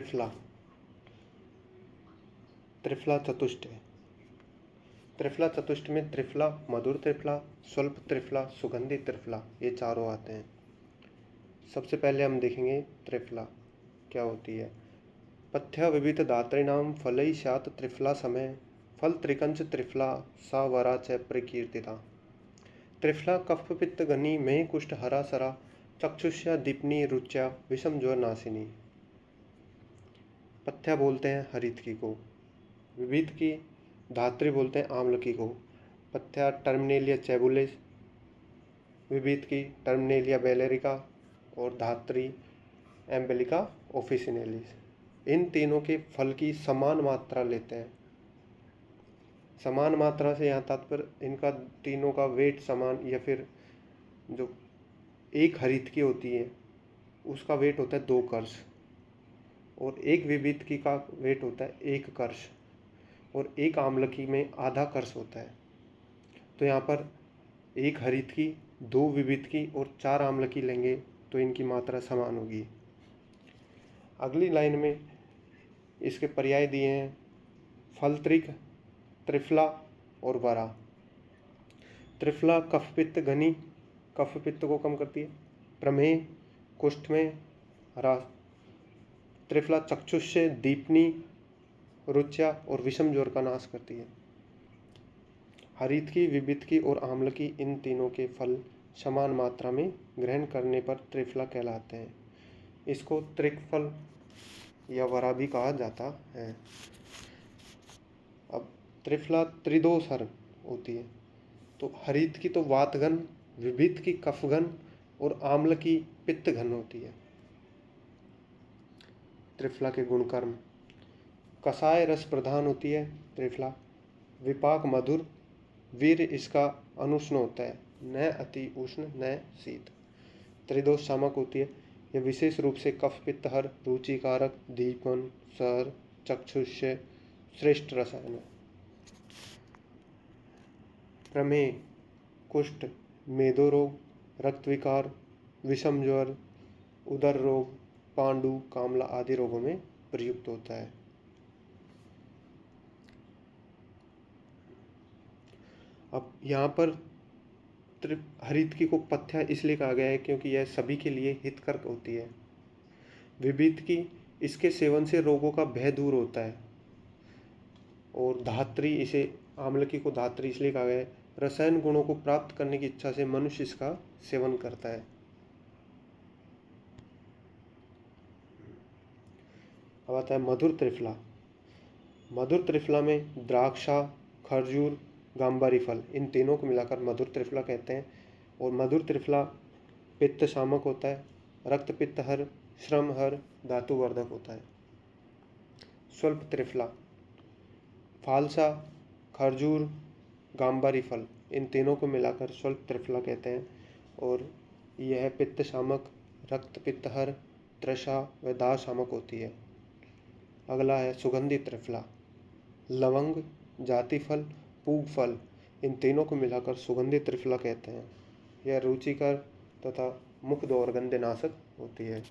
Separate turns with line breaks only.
त्रिफला, त्रिफला चतुष्ट है। त्रिफला चतुष्ट में त्रिफला, मधुर त्रिफला, स्वल्प त्रिफला, सुगंधी त्रिफला, ये चारों आते हैं। सबसे पहले हम देखेंगे त्रिफला क्या होती है। पथ्य विविध धातॄणां फलैः स्यात् त्रिफला समय, फल त्रिकंच त्रिफला सा वरा च प्रकीर्तिता। त्रिफला कफ पित्त गनी में कुष्ठ हरा सरा, चक्षुष्या दीपनी रुच्या विषम ज्वर नाशिनी। पथ्या बोलते हैं हरितकी को, विविध की धात्री बोलते हैं आम्लकी को। पथ्या टर्मिनेलिया चैबुलेस, विविध की टर्मिनेलिया बेलेरिका और धात्री एम्बेलिका ऑफिसिनेलिस। इन तीनों के फल की समान मात्रा लेते हैं। समान मात्रा से यहाँ तात्पर्य इनका तीनों का वेट समान, या फिर जो एक हरितकी होती है उसका वेट होता है 2 कर्ष, और एक विविधकी का वेट होता है 1 कर्ष, और एक आम्लकी में आधा कर्ष होता है। तो यहाँ पर 1 हरितकी, 2 विविधकी और 4 आम्लकी लेंगे तो इनकी मात्रा समान होगी। अगली लाइन में इसके पर्याय दिए हैं फलत्रिक, त्रिफला और वरा। त्रिफला कफ पित्त घनी, कफ पित्त को कम करती है। प्रमेह, कुष्ठ में ह्रास। त्रिफला चक्षुष्य दीपनी रुच्या और विषम ज्वर का नाश करती है। हरितकी, विविधकी और आम्लकी इन तीनों के फल समान मात्रा में ग्रहण करने पर त्रिफला कहलाते हैं। इसको त्रिकफल या वरा भी कहा जाता है। अब त्रिफला त्रिदोषर होती है, तो हरितकी तो वातघन, विविध की कफघन और आम्लकी पित्तघन होती है। त्रिफला के गुणकर्म, कषाय रस प्रधान होती है त्रिफला, विपाक मधुर, वीर इसका अनुष्ण होता है, न अति उष्ण न शीत। त्रिदोष शामक होती है, यह विशेष रूप से कफ पित्तहर, रुचिकारक, दीपन, सर, चक्षुष्य श्रेष्ठ रसायन है। प्रमेह, कुष्ठ, मेदो रोग, रक्त विकार, विषम ज्वर, उदर रोग, पांडु, कामला आदि रोगों में प्रयुक्त होता है। अब यहाँ पर हरितकी को पथ्या इसलिए कहा गया है क्योंकि यह सभी के लिए हितकर होती है। विविध की, इसके सेवन से रोगों का भय दूर होता है। और धात्री, इसे आम्लकी को धात्री इसलिए कहा गया है, रसायन गुणों को प्राप्त करने की इच्छा से मनुष्य इसका सेवन करता है। अब आता है मधुर त्रिफला। मधुर त्रिफला में द्राक्षा, खरजूर, गांबारी फल, इन तीनों को मिलाकर मधुर त्रिफला कहते हैं। और मधुर त्रिफला पित्त शामक होता है, रक्त पित्तहर, श्रमहर, धातुवर्धक होता है। स्वल्प त्रिफला, फालसा, खरजूर, गांबारी फल, इन तीनों को मिलाकर स्वल्प त्रिफला कहते हैं। और यह पित्त शामक, रक्त पित्तहर, तृषा व दाह शामक होती है। अगला है सुगंधी त्रिफला। लवंग, जाति फल, पूग फल, इन तीनों को मिलाकर सुगंधी त्रिफला कहते हैं। यह रुचिकर तथा मुख दुर्गंधनाशक होती है।